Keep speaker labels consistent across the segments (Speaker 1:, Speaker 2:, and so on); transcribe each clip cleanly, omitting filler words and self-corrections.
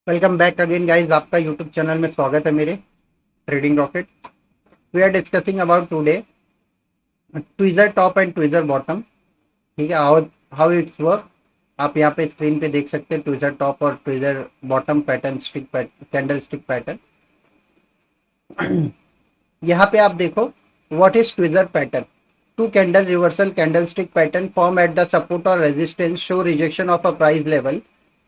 Speaker 1: Welcome back again guys, आपका YouTube channel में स्वागत है मेरे trading rocket. We are discussing about today tweezer top and tweezer bottom. ठीक है, हाउ हाउ इट्स वर्क। आप यहाँ पे स्क्रीन पे देख सकते हैं ट्विजर टॉप और tweezer bottom pattern, candlestick pattern. यहाँ पे आप देखो, what is tweezer pattern. Two candle reversal candlestick pattern form at the support और resistance show rejection of a price level.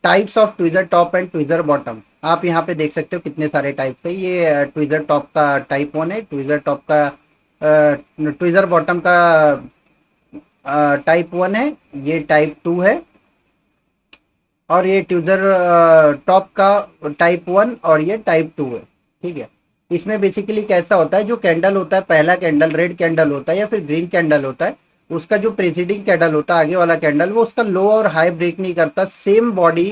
Speaker 1: Types of tweezer top and tweezer bottom. आप यहाँ पे देख सकते हो कितने सारे टाइप्स है। ये ट्विजर टॉप का टाइप 1 है, ट्विजर टॉप का ट्विजर बॉटम का टाइप 1 है, ये टाइप 2 है, और ये ट्विजर टॉप का टाइप 1 और ये टाइप 2 है। ठीक है, इसमें बेसिकली कैसा होता है, जो कैंडल होता है, पहला कैंडल रेड कैंडल होता है या फिर ग्रीन कैंडल होता है, उसका जो प्रेसिडिंग कैंडल होता है, आगे वाला कैंडल, वो उसका लो और हाई ब्रेक नहीं करता। Same body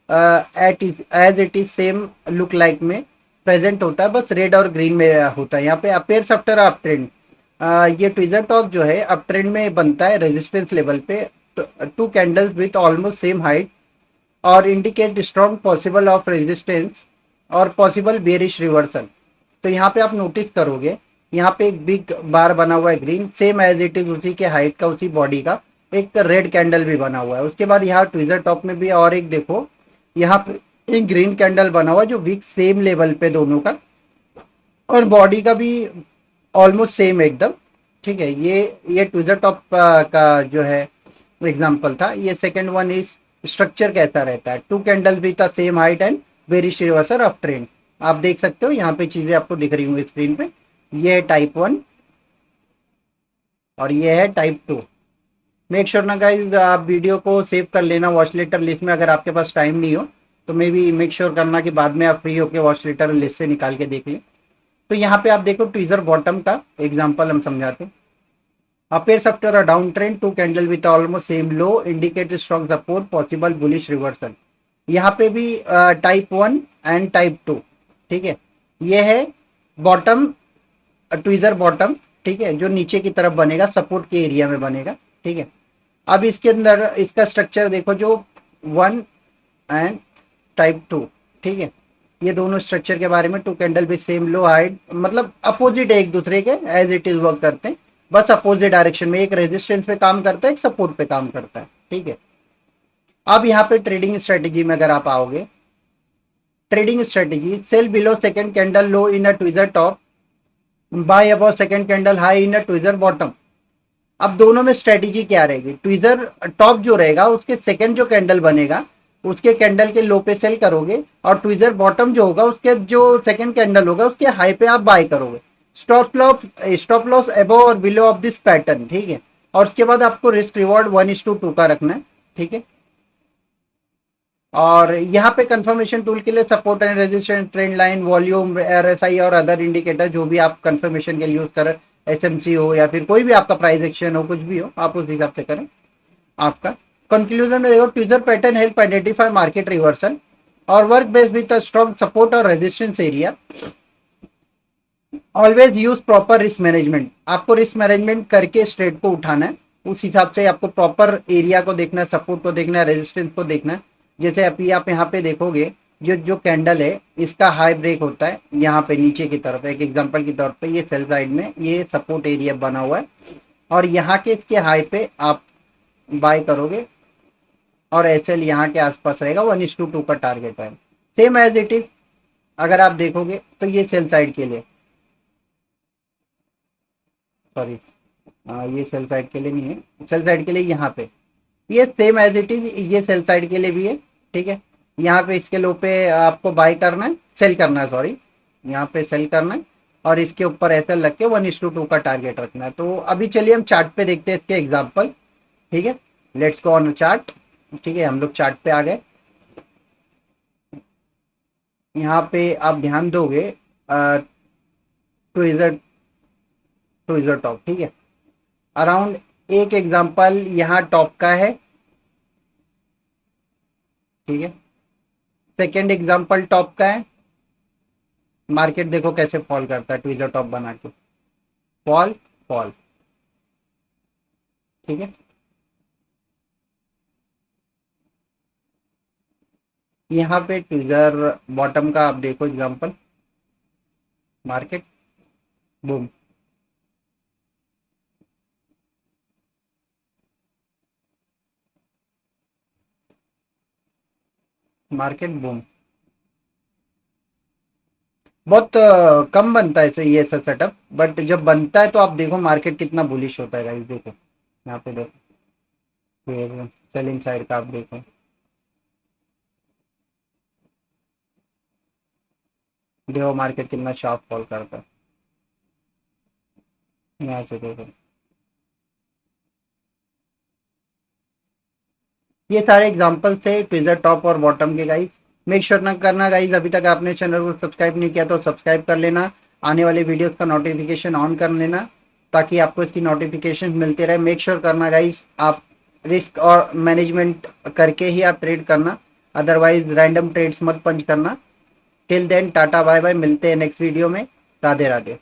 Speaker 1: at is as it is same look like में प्रेजेंट होता है, बस रेड और ग्रीन में होता है। यहाँ पे अपेयर्स आफ्टर अप ट्रेंड। ये ट्विजर टॉप जो है अप ट्रेंड में बनता है रेजिस्टेंस लेवल पे। Two candles with almost same height और indicate strong possible of resistance और पॉसिबल बेरिश रिवर्सल। तो यहाँ पे आप नोटिस करोगे, यहाँ पे एक बिग बार बना हुआ है green, same as it is उसी के हाइट का, उसी बॉडी का। एक रेड कैंडल भी बना हुआ है। उसके बाद यहाँ ट्विजर टॉप में भी और एक देखो, यहाँ पे एक ग्रीन कैंडल बना हुआ है जो वीक सेम लेवल पे दोनों का, और बॉडी का भी ऑलमोस्ट सेम एकदम। ठीक है, ये ट्विजर टॉप का जो है एग्जांपल था। ये सेकंड वन इज स्ट्रक्चर कैसा रहता है। Two candles with the same height and very reversal of trend. आप देख सकते हो यहाँ पे चीजें आपको दिख रही होंगी स्क्रीन पे। ये है टाइप 1 और ये है टाइप 2। मेक श्योर ना गाइज, आप वीडियो को सेव कर लेना वॉच लेटर लिस्ट में। अगर आपके पास टाइम नहीं हो तो मे बी मेक श्योर करना कि बाद में आप फ्री होकर वॉच लेटर लिस्ट से निकाल के देख लें। तो यहाँ पे आप देखो ट्विजर बॉटम का एग्जांपल हम समझाते हैं। Appears after a downtrend, two candle with almost same low indicate strong support, possible bullish reversal। यहाँ पे भी टाइप 1 एंड टाइप 2। ठीक है, ये है बॉटम, ट्विजर बॉटम। ठीक है, जो नीचे की तरफ बनेगा, सपोर्ट के एरिया में बनेगा। ठीक है, अब इसके अंदर इसका स्ट्रक्चर देखो, जो 1 एंड टाइप 2। ठीक है, ये दोनों स्ट्रक्चर के बारे में। टू कैंडल भी सेम लो हाइट, मतलब अपोजिट है एक दूसरे के, एज इट इज वर्क करते हैं, बस अपोजिट डायरेक्शन में। एक रेजिस्टेंस पे काम करता है, एक सपोर्ट पे काम करता है। ठीक है, अब यहाँ पे ट्रेडिंग स्ट्रेटेजी में अगर आप आओगे, trading strategy, sell below second candle low in a tweezer top, buy above second candle high in a tweezer bottom. अब दोनों में स्ट्रेटेजी क्या रहेगी। ट्विजर टॉप जो रहेगा उसके सेकंड जो कैंडल बनेगा, उसके कैंडल के लो पे सेल करोगे, और ट्विजर बॉटम जो होगा उसके जो सेकंड कैंडल होगा उसके हाई पे आप बाय करोगे। स्टॉप लॉस अबव और बिलो ऑफ दिस पैटर्न। ठीक है, और उसके बाद आपको रिस्क रिवॉर्ड 1:2 का रखना है। ठीक है, और यहाँ पे कंफर्मेशन टूल के लिए support and resistance, trend line, volume, RSI और अदर इंडिकेटर, जो भी आप कंफर्मेशन के लिए यूज करें, एसएमसी हो या फिर कोई भी आपका प्राइस एक्शन हो, कुछ भी हो, आप उस हिसाब से करें। आपका कंक्लूजन में देखो, tweezer pattern help identify market reversal और work based with strong support और resistance area. Always use proper risk management. आपको रिस्क मैनेजमेंट करके स्ट्रेट को उठाना है, उस हिसाब से आपको प्रॉपर एरिया को देखना है, सपोर्ट को देखना है, रेजिस्टेंस को देखना है। जैसे अभी आप यहाँ पे देखोगे, जो जो कैंडल है इसका हाई ब्रेक होता है यहाँ पे नीचे की तरफ। एक एग्जांपल के तौर पे ये सेल साइड में ये सपोर्ट एरिया बना हुआ है, और यहाँ के इसके हाई पे आप बाय करोगे, और एसएल यहाँ के आसपास रहेगा। 1:2 का टारगेट है, सेम एज इट इज। अगर आप देखोगे तो ये सेल साइड के लिए, सॉरी, ये सेल साइड के लिए नहीं है, सेल साइड के लिए यहाँ पे ये सेम एज इट इज, ये सेल साइड के लिए भी है। ठीक है, यहाँ पे इसके लो पे आपको बाय करना है, सेल करना है, सॉरी, यहाँ पे सेल करना है, और इसके ऊपर ऐसा लग के 1:2 का टारगेट रखना है। तो अभी चलिए हम चार्ट पे देखते हैं इसके एग्जाम्पल। ठीक है, लेट्स गो ऑन चार्ट। ठीक है, हम लोग चार्ट पे आ गए। यहाँ पे आप ध्यान दोगे, ट्विजर ट्विजर टॉप। ठीक है, अराउंड एक एग्जांपल यहाँ टॉप का है। ठीक है, सेकंड एग्जांपल टॉप का है। मार्केट देखो कैसे फॉल करता है ट्विजर टॉप बना के, फॉल फॉल। ठीक है, यहाँ पे ट्विगर बॉटम का आप देखो example, market boom, market boom. बहुत कम बनता है ये ऐसा सेटअप, बट जब बनता है तो आप देखो मार्केट कितना बुलिश होता है गाइस। देखो यहाँ पे देखो, फिर सेलिंग साइड का आप देखो, देखो मार्केट कितना शार्प फॉल करता है यहाँ से। देखो ये सारे एग्जांपल्स थे ट्विजर टॉप और बॉटम के गाइस। मेक श्योर ना करना गाइस, अभी तक आपने चैनल को सब्सक्राइब नहीं किया तो सब्सक्राइब कर लेना, आने वाले वीडियोस का नोटिफिकेशन ऑन कर लेना ताकि आपको इसकी नोटिफिकेशन मिलते रहे। मेक श्योर करना गाइस आप रिस्क और मैनेजमेंट करके ही आप ट्रेड करना, अदरवाइज रैंडम ट्रेड्स मत पंच करना। Till then tata bye bye, मिलते हैं नेक्स्ट वीडियो में। राधे राधे।